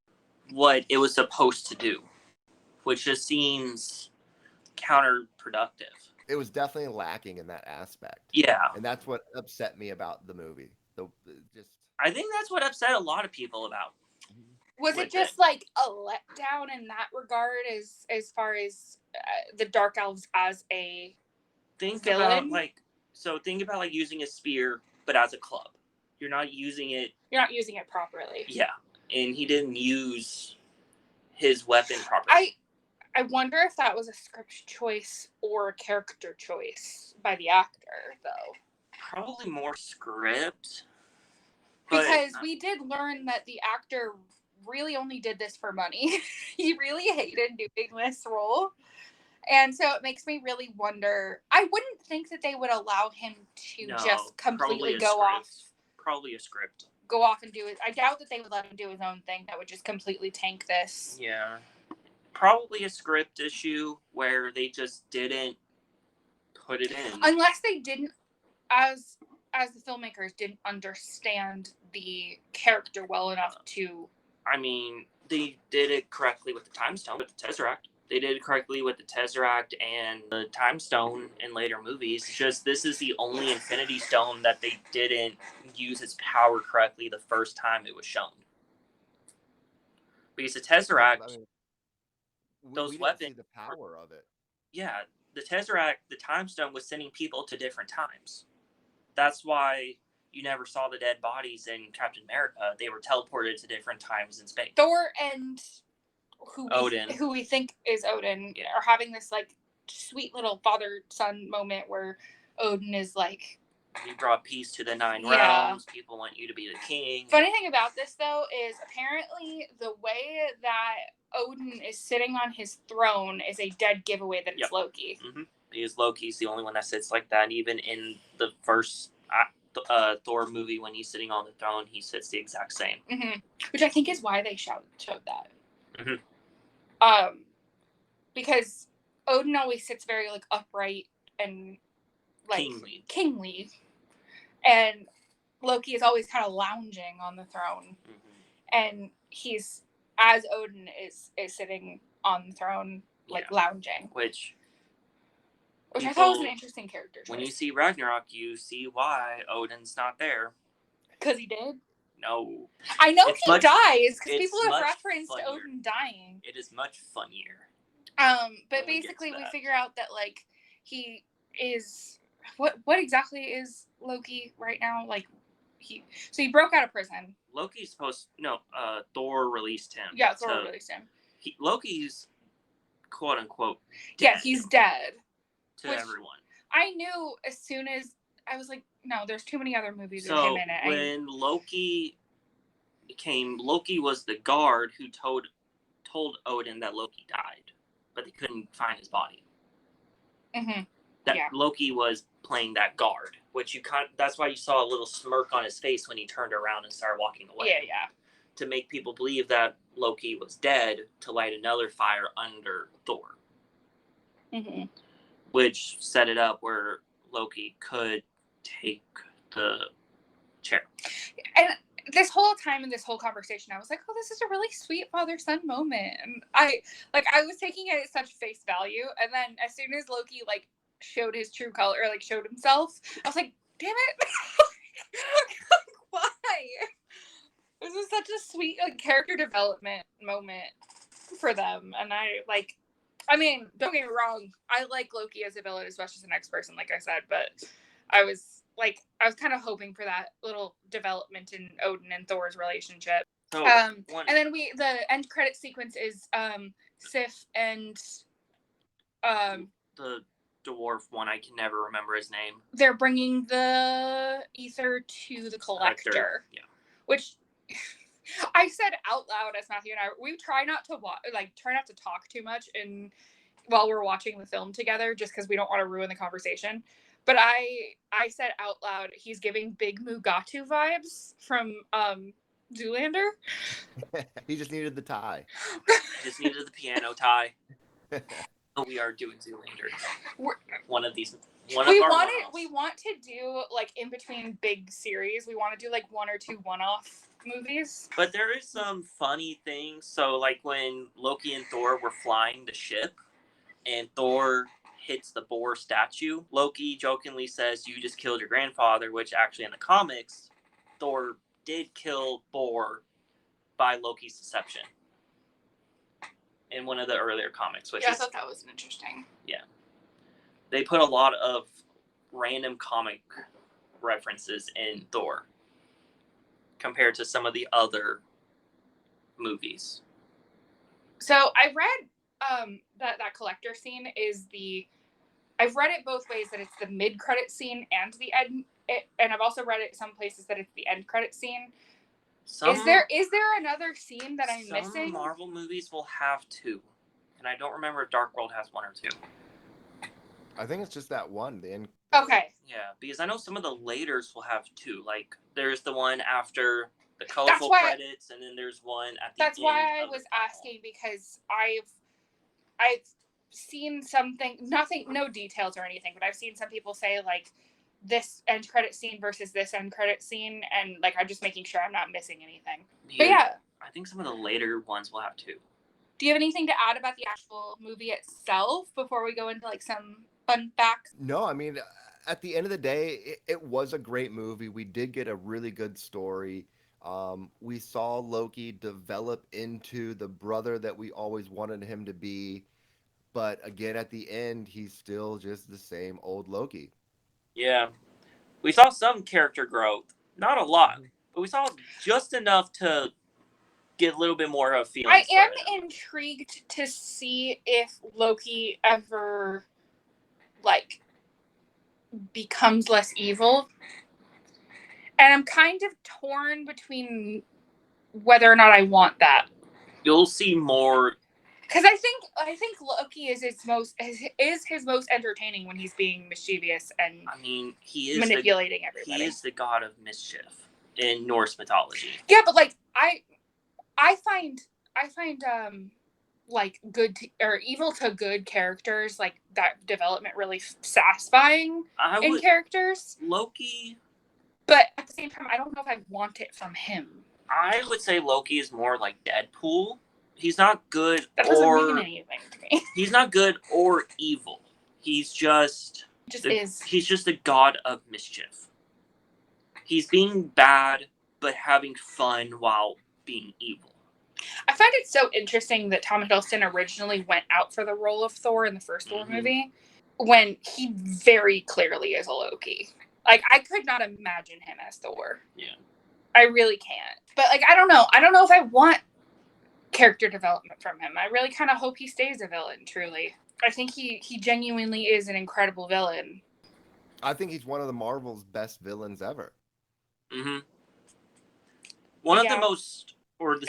what it was supposed to do, which just seems counterproductive. It was definitely lacking in that aspect. Yeah. And that's what upset me about the movie. I think that's what upset a lot of people about. Was it just like a letdown in that regard, as far as the Dark Elves as a villain? Think about like using a spear, but as a club. You're not using it properly. Yeah, and he didn't use his weapon properly. I wonder if that was a script choice or a character choice by the actor, though. Probably more script. Because we did learn that the actor really only did this for money. He really hated doing this role. And so it makes me really wonder. I wouldn't think that they would allow him to just completely go off. Probably a script. Go off and do it. I doubt that they would let him do his own thing that would just completely tank this. Yeah. Probably a script issue where they just didn't put it in. Unless they didn't, as the filmmakers, didn't understand the character well enough to... I mean, they did it correctly with the Time Stone, with the Tesseract. They did it correctly with the Tesseract and the Time Stone in later movies. Just this is the only Infinity Stone that they didn't use its power correctly the first time it was shown. Because the Tesseract, those weapons, see the power of it. Yeah, the Tesseract, the Time Stone was sending people to different times. That's why you never saw the dead bodies in Captain America. They were teleported to different times in space. Thor and Odin, who we think is Odin, are having this like sweet little father-son moment where Odin is like, "You brought peace to the Nine Realms. People want you to be the king." Funny thing about this, though, is apparently the way that Odin is sitting on his throne is a dead giveaway that it's Loki. Mm-hmm. Because Loki's the only one that sits like that. Even in the first Thor movie, when he's sitting on the throne, he sits the exact same. Mm-hmm. Which I think is why they showed that. Mm-hmm. Because Odin always sits very like upright and like kingly, and Loki is always kind of lounging on the throne, and he's, as Odin is sitting on the throne like lounging, which I thought was an interesting character choice. When you see Ragnarok, you see why Odin's not there. Because he did? No. I know he dies, because people have referenced Odin dying. It is much funnier. But basically we figure out that like he is what exactly is Loki right now? Like he broke out of prison. Loki's Thor released him. Yeah, Thor released him. Loki's quote unquote dead. Yeah, he's dead. To everyone. I knew as soon as I was like, no, there's too many other movies with him in it. When Loki came, Loki was the guard who told Odin that Loki died, but they couldn't find his body. Mm-hmm. Loki was playing that guard, which that's why you saw a little smirk on his face when he turned around and started walking away. Yeah. To make people believe that Loki was dead, to light another fire under Thor. Mm-hmm. Which set it up where Loki could take the chair. And this whole time in this whole conversation, I was like, oh, this is a really sweet father-son moment. And I was taking it at such face value. And then as soon as Loki, like, showed his true color, or, like, showed himself, I was like, damn it. Why? This is such a sweet, like, character development moment for them. And I mean, don't get me wrong, I like Loki as a villain as much as the next person, like I said, but I was kind of hoping for that little development in Odin and Thor's relationship. And then the end credit sequence is Sif and the dwarf one, I can never remember his name. They're bringing the ether to the collector. Yeah. Which I said out loud as Matthew and I, we try not to talk too much while we're watching the film together, just because we don't want to ruin the conversation. But I said out loud, he's giving big Mugatu vibes from Zoolander. He just needed the tie. He just needed the piano tie. We are doing Zoolander. We're- One of these. We want to do like in between big series. We want to do like one or two one-off movies. But there is some funny things. So like when Loki and Thor were flying the ship, and Thor hits the boar statue, Loki jokingly says, "You just killed your grandfather," which actually in the comics, Thor did kill Boar by Loki's deception in one of the earlier comics. Which I thought that was interesting. Yeah. They put a lot of random comic references in Thor compared to some of the other movies. So I read that collector scene is I've read it both ways, that it's the mid-credit scene and the end, and I've also read it some places that it's the end credit scene. Is there another scene that I'm missing? Some Marvel movies will have two, and I don't remember if Dark World has one or two. I think it's just that one. The end. Okay. Yeah, because I know some of the laters will have two. Like, there's the one after the colorful credits, and then there's one at the end. That's why I was asking, because I've seen something, no details or anything, but I've seen some people say like this end credit scene versus this end credit scene, and like I'm just making sure I'm not missing anything. But yeah, I think some of the later ones will have two. Do you have anything to add about the actual movie itself before we go into like some fun facts? No, I mean, at the end of the day, it was a great movie. We did get a really good story. We saw Loki develop into the brother that we always wanted him to be. But again, at the end, he's still just the same old Loki. Yeah. We saw some character growth. Not a lot, but we saw just enough to get a little bit more of a feeling. I am intrigued to see if Loki ever, like, becomes less evil. And I'm kind of torn between whether or not I want that. You'll see more. Because I think Loki is his most entertaining when he's being mischievous and he is manipulating everybody. He is the god of mischief in Norse mythology. Yeah, but like I find like good or evil to good characters, like that development really satisfying in characters. Loki, but at the same time, I don't know if I want it from him. I would say Loki is more like Deadpool. He's not good. That doesn't mean anything to me. He's not good or evil. He's just He's just the god of mischief. He's being bad, but having fun while being evil. I find it so interesting that Tom Hiddleston originally went out for the role of Thor in the first Thor movie, when he very clearly is a Loki. Like, I could not imagine him as Thor. Yeah. I really can't. But, like, I don't know. I don't know if I want character development from him. I really kind of hope he stays a villain, truly. I think he genuinely is an incredible villain. I think he's one of the Marvel's best villains ever. Mm-hmm. One of the most, or the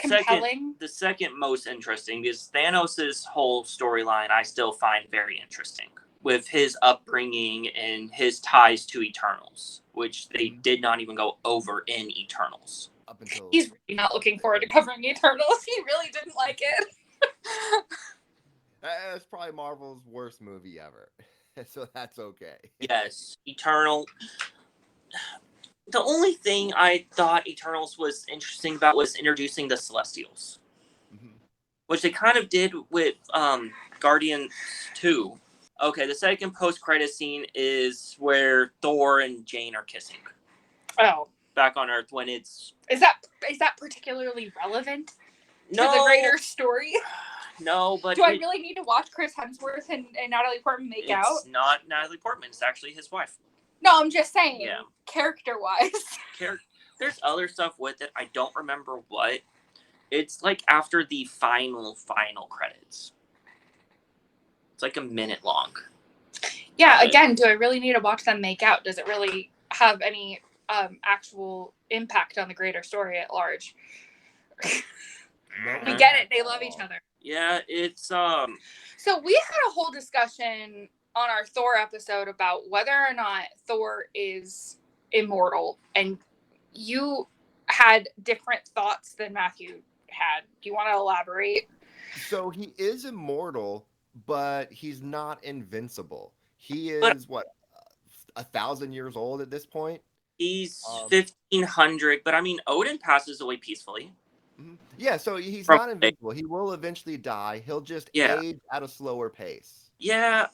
second most interesting, because Thanos' whole storyline I still find very interesting, with his upbringing and his ties to Eternals, which they did not even go over in Eternals. Up until he's really not looking forward to covering Eternals. He really didn't like it. That's probably Marvel's worst movie ever. So that's okay. Yes, Eternal. The only thing I thought Eternals was interesting about was introducing the Celestials. Mm-hmm. Which they kind of did with Guardians 2. Okay, the second post-credit scene is where Thor and Jane are kissing. Oh. Back on Earth when it's... Is that particularly relevant to the greater story? No, but... Do I really need to watch Chris Hemsworth and Natalie Portman make out? It's not Natalie Portman. It's actually his wife. No, I'm just saying, character-wise. There's other stuff with it. I don't remember what. It's like after the final credits. It's like a minute long. Yeah, again, do I really need to watch them make out? Does it really have any actual impact on the greater story at large? We get it. They love each other. Yeah, it's... So we had a whole discussion on our Thor episode about whether or not Thor is immortal, and you had different thoughts than Matthew had. Do you want to elaborate? So he is immortal, but he's not invincible. He But is what 1,000 years old at this point. he's Um, 1,500. But I mean, Odin passes away peacefully. yeah, so he's From not invincible. He will eventually die. He'll just yeah, age at a slower pace. yeah.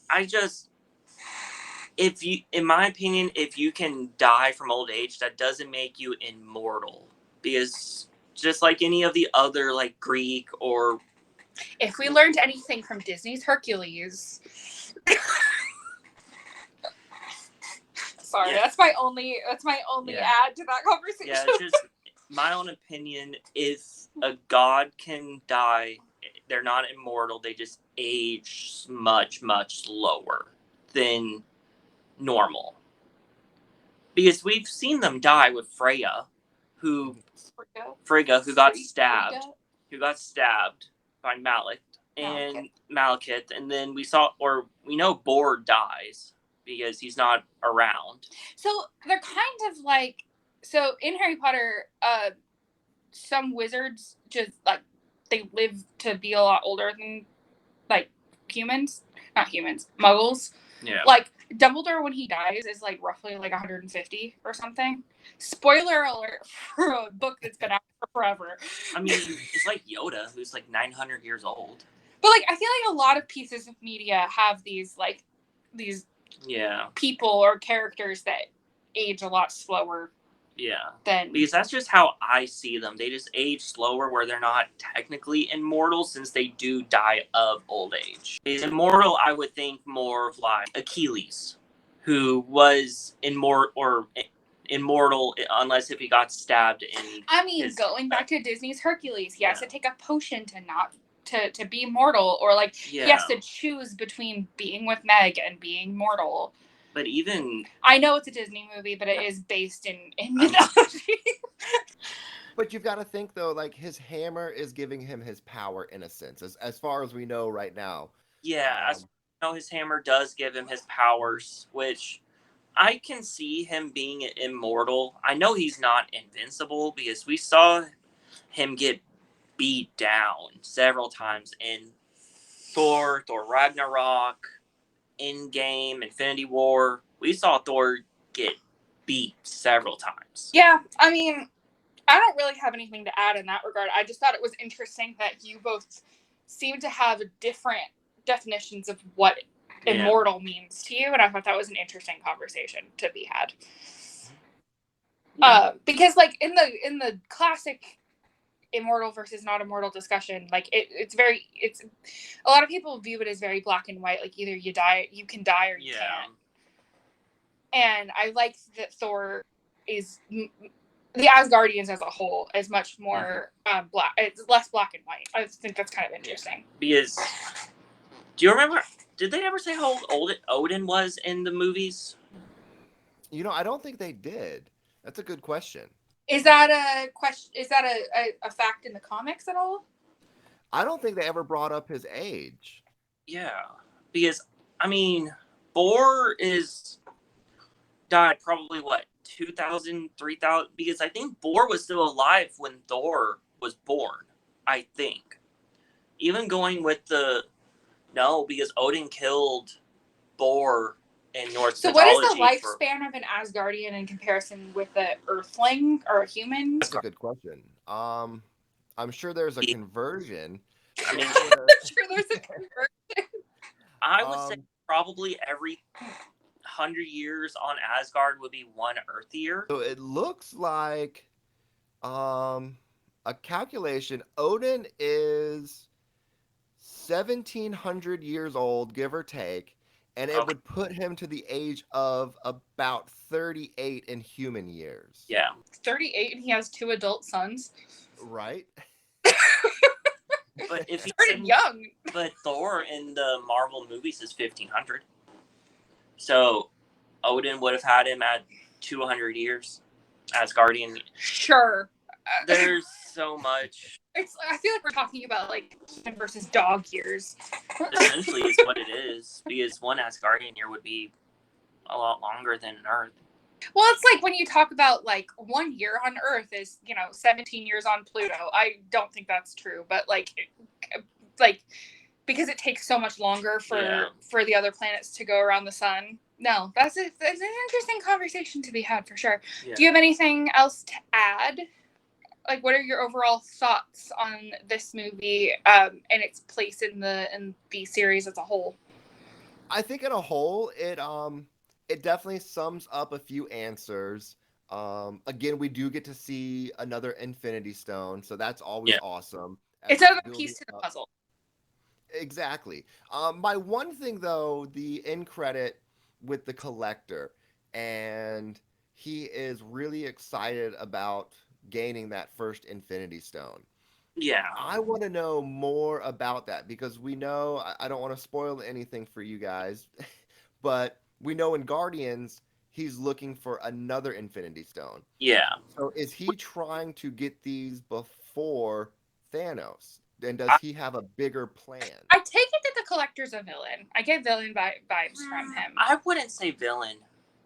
If you, in my opinion, if you can die from old age, that doesn't make you immortal, because just like any of the other like Greek or If we learned anything from Disney's Hercules, sorry, Yeah. that's my only Yeah. add to that conversation. yeah, it's just my own opinion. If a god can die, they're not immortal. They just age much slower than normal. Because we've seen them die with Freya, who got stabbed, by Malekith, and then we know Bor dies because he's not around. So they're kind of like, so in Harry Potter, some wizards just like they live to be a lot older than like not humans, muggles. Yeah. Like Dumbledore when he dies is like roughly like 150 or something. Spoiler alert for a book that's been out for forever. I mean, it's like Yoda, who's like 900 years old. But like I feel like a lot of pieces of media have these Yeah. people or characters that age a lot slower. Yeah. Than Because that's just how I see them. They just age slower where they're not technically immortal since they do die of old age. Because immortal, I would think more of like Achilles, who was immortal unless if he got stabbed in. I mean, going back to Disney's Hercules, he has to take a potion to not to be mortal, or like he has to choose between being with Meg and being mortal. But even I know it's a Disney movie, but it is based in mythology. But you've got to think though, like his hammer is giving him his power in a sense, as far as we know right now. Yeah, as we know, his hammer does give him his powers, which I can see him being immortal. I know he's not invincible because we saw him get beat down several times in Thor Ragnarok, Endgame, Infinity War. We saw Thor get beat several times. Yeah, I mean, I don't really have anything to add in that regard. I just thought it was interesting that you both seem to have different definitions of what immortal means to you, and I thought that was an interesting conversation to be had. Yeah. Because like in the classic immortal versus not immortal discussion, like it's a lot of people view it as very black and white, like either you can die or you can't. And I like that Thor is the Asgardians as a whole is much more black. It's less black and white. I think that's kind of interesting. Because do you remember? Did they ever say how old Odin was in the movies? You know, I don't think they did. That's a good question. Is that a question? Is that a fact in the comics at all? I don't think they ever brought up his age. Yeah, because I mean, Bor died probably what 2,000, 3,000. Because I think Bor was still alive when Thor was born. I think, even going with because Odin killed Bor in Norse mythology. So what is the lifespan of an Asgardian in comparison with an Earthling or a human? That's a good question. I'm sure there's a conversion. I mean, I'm sure there's a conversion. I would say probably every 100 years on Asgard would be one Earth year. So it looks like a calculation. Odin is 1,700 years old, give or take, and it would put him to the age of about 38 in human years. Yeah. 38 and he has 2 adult sons. Right. But if he's pretty young. But Thor in the Marvel movies is 1,500. So Odin would have had him at 200 years. Asgardian. Sure. There's so much. I feel like we're talking about like human versus dog years. Essentially, is what it is, because one Asgardian year would be a lot longer than an Earth. Well, it's like when you talk about like 1 year on Earth is 17 years on Pluto. I don't think that's true, but like because it takes so much longer Yeah. for the other planets to go around the sun. No, that's an interesting conversation to be had for sure. Yeah. Do you have anything else to add? Like, what are your overall thoughts on this movie and its place in the series as a whole? I think in a whole, it definitely sums up a few answers. Again, we do get to see another Infinity Stone, so that's always Yeah. awesome. It's another piece to the puzzle. Exactly. My one thing though, the end credit with the collector, and he is really excited about gaining that first Infinity Stone. Yeah. I want to know more about that because we know, I don't want to spoil anything for you guys, but we know in Guardians, he's looking for another Infinity Stone. Yeah. So is he trying to get these before Thanos? And does he have a bigger plan? I take it that the collector's a villain. I get villain vibes from him. I wouldn't say villain.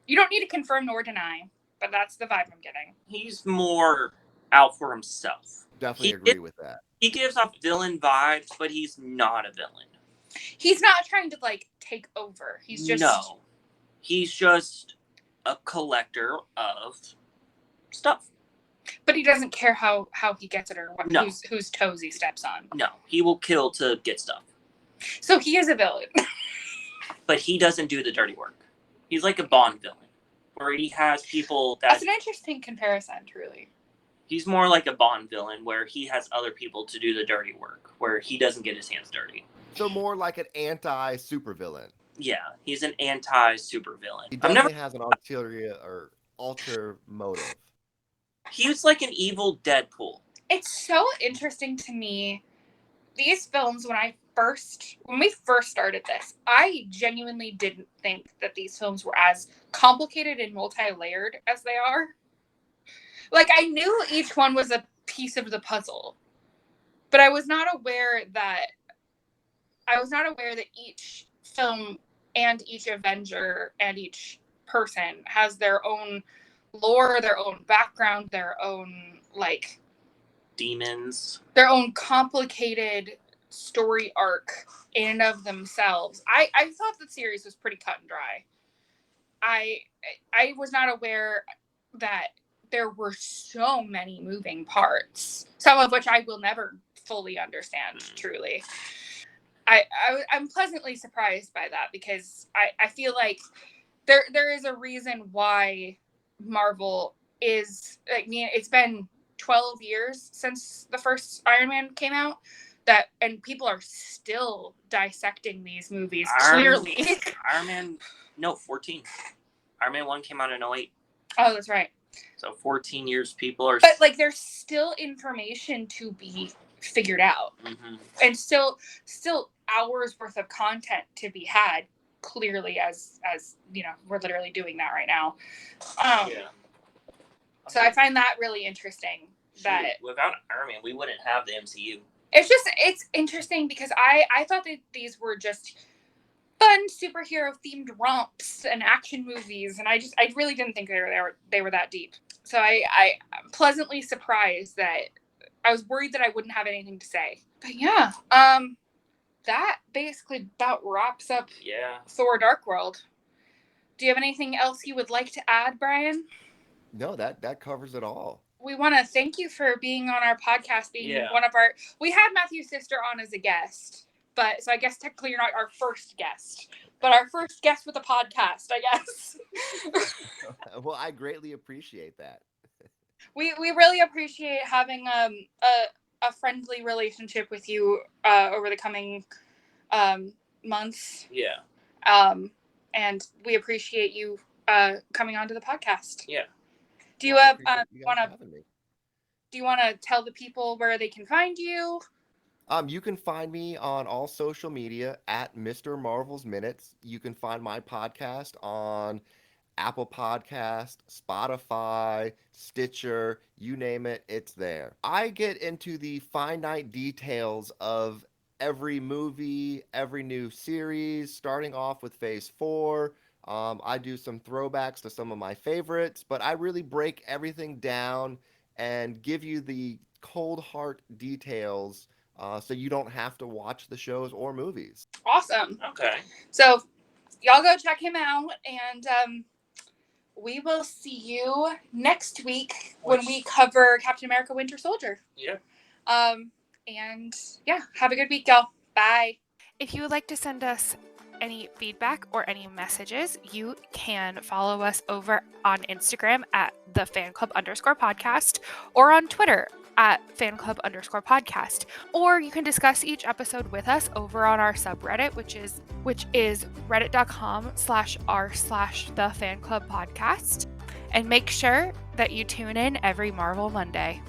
You don't need to confirm nor deny, but that's the vibe I'm getting. He's more out for himself. Definitely agree with that. He gives off villain vibes, but he's not a villain. He's not trying to, like, take over. He's just... No. He's just a collector of stuff. But he doesn't care how he gets it or what, No. whose toes he steps on. No. He will kill to get stuff. So he is a villain. But he doesn't do the dirty work. He's like a Bond villain, where he has people that... That's an interesting comparison, truly. He's more like a Bond villain, where he has other people to do the dirty work, where he doesn't get his hands dirty. So more like an anti-supervillain. Yeah, he's an anti-supervillain. He definitely has an ulterior motive. He was like an evil Deadpool. It's so interesting to me. These films, when we first started this, I genuinely didn't think that these films were as complicated and multi-layered as they are. Like, I knew each one was a piece of the puzzle, but I was not aware that each film and each Avenger and each person has their own lore, their own background, their own, like, demons, their own complicated story arc in and of themselves. I thought the series was pretty cut and dry. I was not aware that there were so many moving parts, some of which I will never fully understand, truly. I'm pleasantly surprised by that because I feel like there is a reason why Marvel is, I mean, it's been 12 years since the first Iron Man came out, and people are still dissecting these movies clearly. 14. Iron Man 1 came out in 2008. Oh, that's right. So 14 years people are... But, like, there's still information to be figured out. Mm-hmm. And still hours worth of content to be had, clearly, as you know, we're literally doing that right now. Yeah. So I find that really interesting. That without Iron Man, we wouldn't have the MCU. It's interesting because I thought that these were just fun superhero themed romps and action movies, and I really didn't think they were that deep. So I'm pleasantly surprised that I was worried that I wouldn't have anything to say. But yeah, that basically about wraps up Thor Dark World. Do you have anything else you would like to add, Brian? No, that covers it all. We want to thank you for being on our podcast, we had Matthew's sister on as a guest, but so I guess technically you're not our first guest, but our first guest with a podcast, I guess. Well, I greatly appreciate that. We really appreciate having a friendly relationship with you over the coming months. Yeah. And we appreciate you coming onto the podcast. Yeah. Do you want to tell the people where they can find you? You can find me on all social media at MrMarvelsMinutes. You can find my podcast on Apple Podcast, Spotify, Stitcher, you name it, it's there. I get into the finite details of every movie, every new series, starting off with Phase 4. I do some throwbacks to some of my favorites, but I really break everything down and give you the cold heart details so you don't have to watch the shows or movies. Awesome. Okay. So y'all go check him out, and we will see you next week when we cover Captain America Winter Soldier. Yeah. And yeah, have a good week, y'all. Bye. If you would like to send us any feedback or any messages, you can follow us over on Instagram at thefanclub_podcast or on Twitter at fanclub_podcast. Or you can discuss each episode with us over on our subreddit, which is reddit.com/r/thefanclubpodcast. And make sure that you tune in every Marvel Monday.